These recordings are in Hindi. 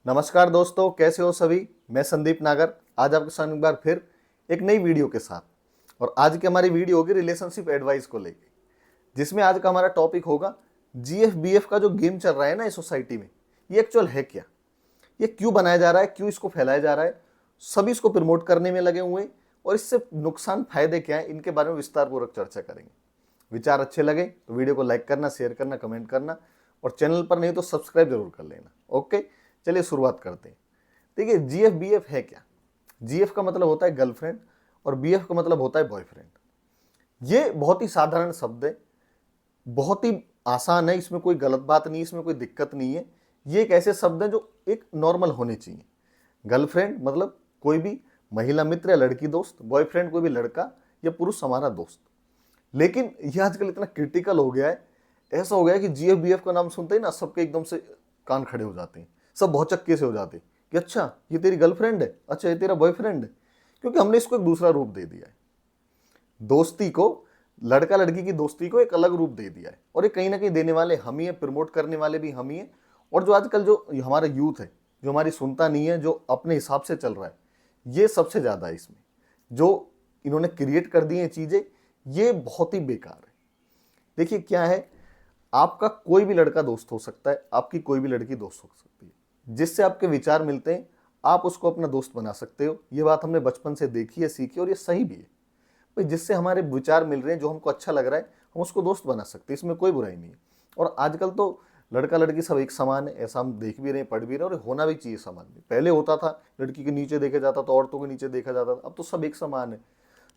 नमस्कार दोस्तों, कैसे हो सभी। मैं संदीप नागर आज आपके साथ एक बार फिर एक नई वीडियो के साथ। और आज की हमारी वीडियो होगी रिलेशनशिप एडवाइस को लेके, जिसमें आज का हमारा टॉपिक होगा जीएफ बीएफ का जो गेम चल रहा है ना इस सोसाइटी में, ये एक्चुअल है क्या, ये क्यों बनाया जा रहा है, क्यों इसको फैलाया जा रहा है। सभी इसको प्रमोट करने में लगे हुए हैं और इससे नुकसान फायदे क्या है, इनके बारे में विस्तार पूर्वक चर्चा करेंगे। विचार अच्छे लगे तो वीडियो को लाइक करना, शेयर करना, कमेंट करना और चैनल पर नहीं तो सब्सक्राइब जरूर कर लेना। ओके, चलिए शुरुआत करते हैं। देखिए, जीएफ बीएफ है क्या। जीएफ का मतलब होता है गर्लफ्रेंड और बीएफ का मतलब होता है बॉयफ्रेंड। ये बहुत ही साधारण शब्द है, बहुत ही आसान है, इसमें कोई गलत बात नहीं, इसमें कोई दिक्कत नहीं है। ये एक ऐसे शब्द हैं जो एक नॉर्मल होने चाहिए। गर्लफ्रेंड मतलब कोई भी महिला मित्र या लड़की दोस्त, बॉयफ्रेंड कोई भी लड़का या पुरुष हमारा दोस्त। लेकिन ये आजकल इतना क्रिटिकल हो गया है, ऐसा हो गया है कि जीएफ बीएफ का नाम सुनते ही ना सबके एकदम से कान खड़े हो जाते हैं, सब बहुत चक्के से हो जाते हैं कि अच्छा ये तेरी गर्लफ्रेंड है, अच्छा ये तेरा बॉयफ्रेंड है। क्योंकि हमने इसको एक दूसरा रूप दे दिया है। दोस्ती को, लड़का लड़की की दोस्ती को एक अलग रूप दे दिया है और ये कहीं ना कहीं देने वाले हम ही है, प्रमोट करने वाले भी हम ही है। और जो आजकल जो हमारा यूथ है, जो हमारी सुनता नहीं है, जो अपने हिसाब से चल रहा है, ये सबसे ज्यादा है इसमें। जो इन्होंने क्रिएट कर दी है चीजें, ये बहुत ही बेकार है। देखिए क्या है, आपका कोई भी लड़का दोस्त हो सकता है, आपकी कोई भी लड़की दोस्त हो सकती है। जिससे आपके विचार मिलते हैं आप उसको अपना दोस्त बना सकते हो। ये बात हमने बचपन से देखी है, सीखी, और ये सही भी है भाई। जिससे हमारे विचार मिल रहे हैं, जो हमको अच्छा लग रहा है, हम उसको दोस्त बना सकते हैं, इसमें कोई बुराई नहीं है। और आजकल तो लड़का लड़की सब एक समान है, ऐसा हम देख भी रहे हैं, पढ़ भी रहे हैं, और होना भी चाहिए समान में। पहले होता था लड़की के नीचे देखा जाता था, औरतों के नीचे देखा जाता था, अब तो सब एक समान है।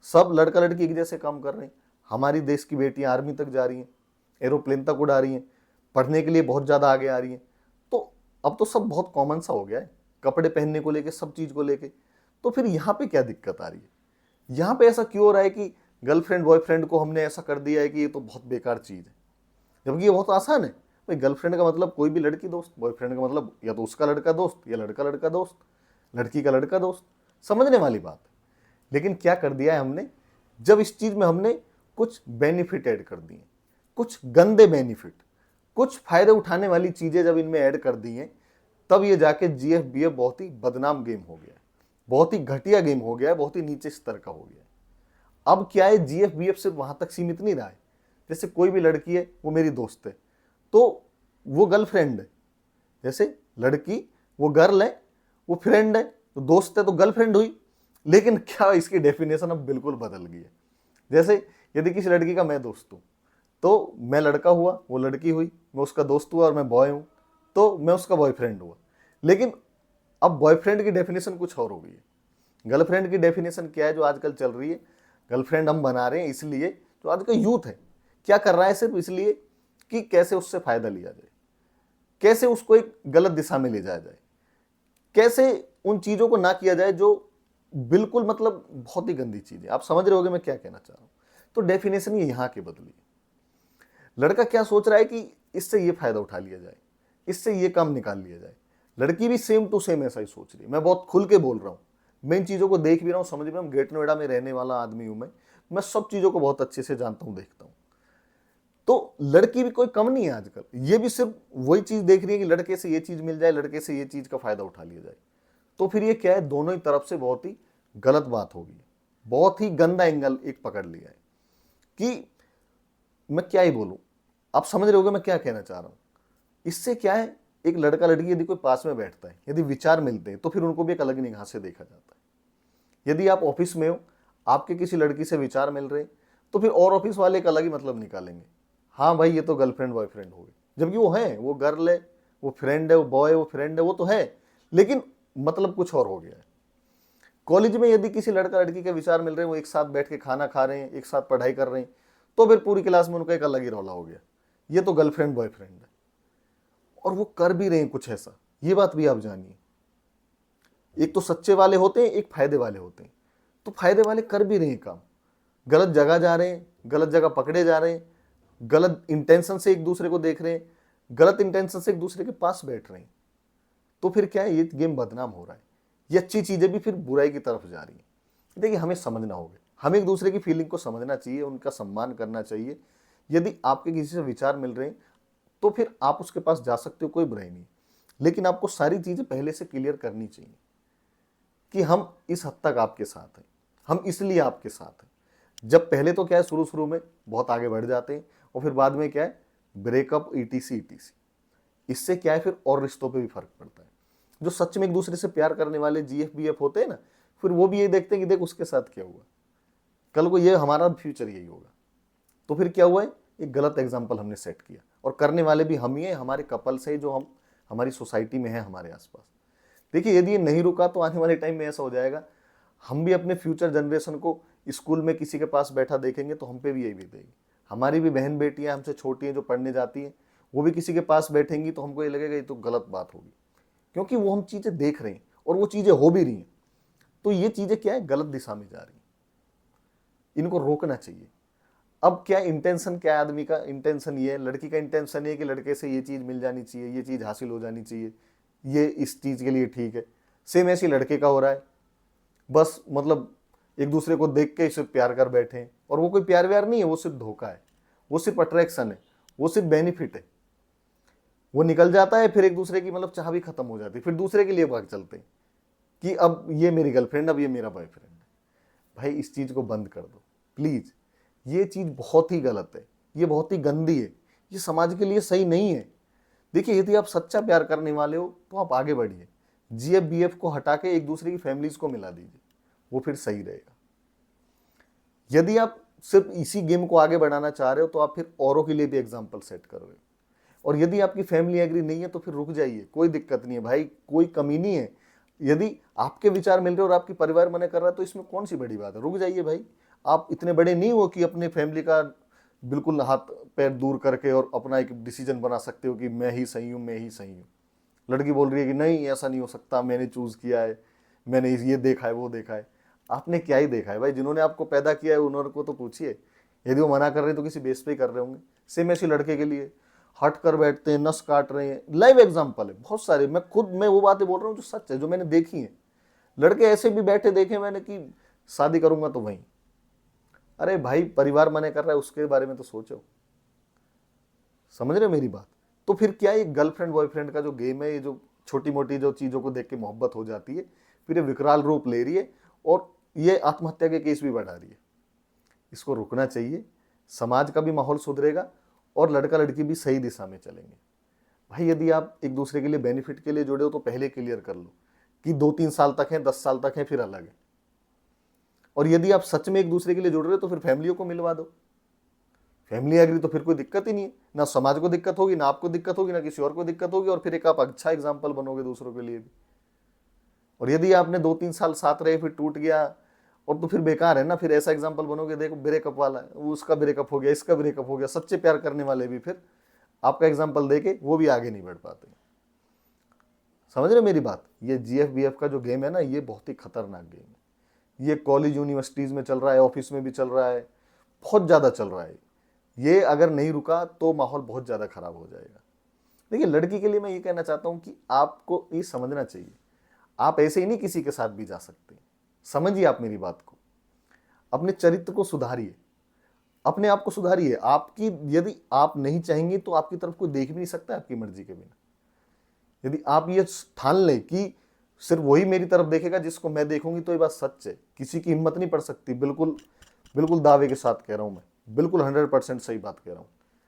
सब लड़का लड़की एक जैसे काम कर रहे हैं। हमारी देश की बेटियां आर्मी तक जा रही हैं, एरोप्लेन तक उड़ा रही हैं, पढ़ने के लिए बहुत ज़्यादा आगे आ रही हैं। तो अब तो सब बहुत कॉमन सा हो गया है, कपड़े पहनने को लेके, सब चीज़ को लेके। तो फिर यहाँ पे क्या दिक्कत आ रही है, यहाँ पे ऐसा क्यों हो रहा है कि गर्लफ्रेंड बॉयफ्रेंड को हमने ऐसा कर दिया है कि ये तो बहुत बेकार चीज़ है, जबकि ये बहुत आसान है भाई। गर्लफ्रेंड का मतलब कोई भी लड़की दोस्त, बॉयफ्रेंड का मतलब या तो उसका लड़का दोस्त या लड़का लड़का दोस्त, लड़की का लड़का दोस्त, समझने वाली बात है। लेकिन क्या कर दिया है हमने, जब इस चीज में हमने कुछ बेनिफिट ऐड कर दिए, कुछ गंदे बेनिफिट, कुछ फायदे उठाने वाली चीजें जब इनमें ऐड कर दी हैं, तब ये जाके जीएफ बीएफ बहुत ही बदनाम गेम हो गया है, बहुत ही घटिया गेम हो गया है, बहुत ही नीचे स्तर का हो गया है। अब क्या है, जीएफ बीएफ सिर्फ वहां तक सीमित नहीं रहा है। जैसे कोई भी लड़की है, वो मेरी दोस्त है तो वो गर्लफ्रेंड है। जैसे लड़की, वो गर्ल है, वो फ्रेंड है, तो दोस्त है तो गर्लफ्रेंड हुई। लेकिन क्या इसकी डेफिनेशन अब बिल्कुल बदल गई है। जैसे यदि किसी लड़की का मैं दोस्त हूं, तो मैं लड़का हुआ, वो लड़की हुई, मैं उसका दोस्त हुआ और मैं बॉय हूं, तो मैं उसका बॉयफ्रेंड हुआ। लेकिन अब बॉयफ्रेंड की डेफिनेशन कुछ और हो गई है। गर्लफ्रेंड की डेफिनेशन क्या है जो आजकल चल रही है, गर्लफ्रेंड हम बना रहे हैं इसलिए, जो आजकल यूथ है क्या कर रहा है, सिर्फ इसलिए कि कैसे उससे फायदा लिया जाए, कैसे उसको एक गलत दिशा में ले जाया जाए, कैसे उन चीजों को ना किया जाए जो बिल्कुल मतलब बहुत ही गंदी चीज है। आप समझ रहे होगे मैं क्या कहना चाह रहा हूं। तो डेफिनेशन ये यहां की बदली है। लड़का क्या सोच रहा है कि इससे ये फायदा उठा लिया जाए, इससे ये काम निकाल लिया जाए। लड़की भी सेम टू सेम ऐसा ही सोच रही है। मैं बहुत खुल के बोल रहा हूँ, मैं इन चीजों को देख भी रहा हूँ, समझ भी रहा हूँ। ग्रेटर नोएडा में रहने वाला आदमी हूं मैं सब चीजों को बहुत अच्छे से जानता हूँ, देखता हूँ। तो लड़की भी कोई कम नहीं है आजकल, ये भी सिर्फ वही चीज देख रही है कि लड़के से ये चीज मिल जाए, लड़के से ये चीज का फायदा उठा लिया जाए। तो फिर ये क्या है, दोनों ही तरफ से बहुत ही गलत बात होगी, बहुत ही गंदा एंगल एक पकड़ लिया है कि मैं क्या ही बोलूं। आप समझ रहे होगे मैं क्या कहना चाह रहा हूं। इससे क्या है, एक लड़का लड़की यदि कोई पास में बैठता है, यदि विचार मिलते हैं, तो फिर उनको भी एक अलग निगाह से देखा जाता है। यदि आप ऑफिस में हो, आपके किसी लड़की से विचार मिल रहे हैं, तो फिर और ऑफिस वाले एक अलग ही मतलब निकालेंगे। हाँ भाई, ये तो गर्लफ्रेंड बॉयफ्रेंड हो गए, जबकि वो है, वो गर्ल है, वो फ्रेंड है, वो बॉय है, वो फ्रेंड है, वो तो है, लेकिन मतलब कुछ और हो गया है। कॉलेज में यदि किसी लड़का लड़की के विचार मिल रहे हैं, वो एक साथ बैठ के खाना खा रहे हैं, एक साथ पढ़ाई कर रहे हैं, तो फिर पूरी क्लास में उनका एक अलग ही रौला हो गया, ये तो गर्लफ्रेंड बॉयफ्रेंड है। और वो कर भी रहे हैं कुछ ऐसा, ये बात भी आप जानिए। एक तो सच्चे वाले होते हैं, एक फायदे वाले होते हैं। तो फायदे वाले कर भी रहे हैं काम, गलत जगह जा रहे हैं, गलत जगह पकड़े जा रहे हैं, गलत इंटेंशन से एक दूसरे को देख रहे हैं, गलत इंटेंशन से एक दूसरे के पास बैठ रहे हैं। तो फिर क्या है, ये गेम बदनाम हो रहा है। ये अच्छी चीजें भी फिर बुराई की तरफ जा रही हैं। देखिए, हमें समझना होगा, हमें एक दूसरे की फीलिंग को समझना चाहिए, उनका सम्मान करना चाहिए। यदि आपके किसी से विचार मिल रहे हैं, तो फिर आप उसके पास जा सकते हो, कोई बुराई नहीं। लेकिन आपको सारी चीज़ें पहले से क्लियर करनी चाहिए कि हम इस हद तक आपके साथ हैं, हम इसलिए आपके साथ हैं। जब पहले तो क्या है, शुरू शुरू में बहुत आगे बढ़ जाते हैं और फिर बाद में क्या है, ब्रेकअप ईटीसी ईटीसी। इससे क्या है, फिर और रिश्तों पे भी फर्क पड़ता है। जो सच में एक दूसरे से प्यार करने वाले जीएफ बीएफ होते हैं ना, फिर वो भी ये देखते हैं कि देख उसके साथ क्या हुआ, कल को ये हमारा फ्यूचर यही होगा। तो फिर क्या हुआ है, एक गलत एग्जाम्पल हमने सेट किया और करने वाले भी हम ही हैं, हमारे कपल्स हैं जो हम हमारी सोसाइटी में है, हमारे आसपास। देखिए यदि ये नहीं रुका तो आने वाले टाइम में ऐसा हो जाएगा, हम भी अपने फ्यूचर जनरेशन को स्कूल में किसी के पास बैठा देखेंगे तो हम पे भी यही बीतेगी। हमारी भी बहन बेटियां हमसे छोटी हैं जो पढ़ने जाती हैं, वो भी किसी के पास बैठेंगी तो हमको ये लगेगा ये तो गलत बात होगी, क्योंकि वो हम चीज़ें देख रहे हैं और वो चीज़ें हो भी रही हैं। तो ये चीज़ें क्या है, गलत दिशा में जा रही हैं, इनको रोकना चाहिए। अब क्या इंटेंशन, क्या आदमी का इंटेंशन, ये लड़की का इंटेंशन ये कि लड़के से ये चीज़ मिल जानी चाहिए, ये चीज़ हासिल हो जानी चाहिए, ये इस चीज़ के लिए ठीक है। सेम ऐसी लड़के का हो रहा है, बस मतलब एक दूसरे को देख के सिर्फ प्यार कर बैठे हैं, और वो कोई प्यार व्यार नहीं है, वो सिर्फ धोखा है, वो सिर्फ अट्रैक्शन है, वो सिर्फ बेनिफिट है। वो निकल जाता है, फिर एक दूसरे की मतलब चाह भी खत्म हो जाती है, फिर दूसरे के लिए भाग चलते हैं कि अब ये मेरी गर्लफ्रेंड, अब ये मेरा बॉयफ्रेंड है। भाई इस चीज़ को बंद कर दो प्लीज़, ये चीज़ बहुत ही गलत है, ये बहुत ही गंदी है, ये समाज के लिए सही नहीं है। देखिए यदि आप सच्चा प्यार करने वाले हो तो आप आगे बढ़िए, जीएफ बीएफ को हटा के एक दूसरे की फैमिलीज को मिला दीजिए, वो फिर सही रहेगा। यदि आप सिर्फ इसी गेम को आगे बढ़ाना चाह रहे हो तो आप फिर औरों के लिए भी एग्जाम्पल सेट करोगे, और यदि आपकी फैमिली एग्री नहीं है तो फिर रुक जाइए, कोई दिक्कत नहीं है भाई, कोई कमी नहीं है। यदि आपके विचार मिल रहे और आपकी परिवार मना कर रहा है तो इसमें कौन सी बड़ी बात है, रुक जाइए भाई। आप इतने बड़े नहीं हो कि अपने फैमिली का बिल्कुल हाथ पैर दूर करके और अपना एक डिसीजन बना सकते हो कि मैं ही सही हूँ, मैं ही सही हूँ। लड़की बोल रही है कि नहीं ऐसा नहीं हो सकता, मैंने चूज़ किया है, मैंने ये देखा है वो देखा है। आपने क्या ही देखा है भाई, जिन्होंने आपको पैदा किया है उन्होंने को तो पूछिए। यदि वो मना कर रहे हैं तो किसी बेस पे ही कर रहे होंगे। सेम ऐसे लड़के के लिए हट कर बैठते हैं, नस काट रहे हैं, लाइव एग्जाम्पल है बहुत सारे। मैं वो बातें बोल रहा हूँ जो सच है, जो मैंने देखी है। लड़के ऐसे भी बैठे देखे मैंने कि शादी करूंगा तो वहीं। अरे भाई परिवार मना कर रहा है उसके बारे में तो सोचो, समझ रहे हो मेरी बात। तो फिर क्या ये गर्लफ्रेंड बॉयफ्रेंड का जो गेम है, ये जो छोटी मोटी जो चीज़ों को देख के मोहब्बत हो जाती है, फिर ये विकराल रूप ले रही है और ये आत्महत्या के केस भी बढ़ा रही है। इसको रुकना चाहिए, समाज का भी माहौल सुधरेगा और लड़का लड़की भी सही दिशा में चलेंगे। भाई यदि आप एक दूसरे के लिए बेनिफिट के लिए जुड़े हो तो पहले क्लियर कर लो कि 2-3 साल तक है, 10 साल तक है, फिर अलग है। और यदि आप सच में एक दूसरे के लिए जुड़ रहे हो तो फिर फैमिलियों को मिलवा दो, फैमिली एग्री तो फिर कोई दिक्कत ही नहीं है, ना समाज को दिक्कत होगी, ना आपको दिक्कत होगी, ना किसी और को दिक्कत होगी, और फिर एक आप अच्छा एग्जाम्पल बनोगे दूसरों के लिए भी। और यदि आपने 2-3 साल साथ रहे फिर टूट गया और तो फिर बेकार है ना, फिर ऐसा एग्जाम्पल बनोगे, देखो ब्रेकअप वाला है, उसका ब्रेकअप हो गया, इसका ब्रेकअप हो गया। सच्चे प्यार करने वाले भी फिर आपका एग्जाम्पल देके वो भी आगे नहीं बढ़ पाते। समझ रहे मेरी बात। ये जीएफ बीएफ का जो गेम है ना, ये बहुत ही खतरनाक गेम है। ये कॉलेज यूनिवर्सिटीज़ में चल रहा है, ऑफिस में भी चल रहा है, बहुत ज़्यादा चल रहा है। ये अगर नहीं रुका तो माहौल बहुत ज़्यादा खराब हो जाएगा। देखिए लड़की के लिए मैं ये कहना चाहता हूँ कि आपको ये समझना चाहिए, आप ऐसे ही नहीं किसी के साथ भी जा सकते। समझिए आप मेरी बात को, अपने चरित्र को सुधारिए, अपने आप को सुधारिए। आपकी यदि आप नहीं चाहेंगे तो आपकी तरफ कोई देख भी नहीं सकता आपकी मर्जी के बिना। यदि आप ये ठान लें कि सिर्फ वही मेरी तरफ देखेगा जिसको मैं देखूंगी, तो ये बात सच है, किसी की हिम्मत नहीं पड़ सकती। बिल्कुल बिल्कुल दावे के साथ कह रहा हूं मैं, बिल्कुल 100% सही बात कह रहा हूं।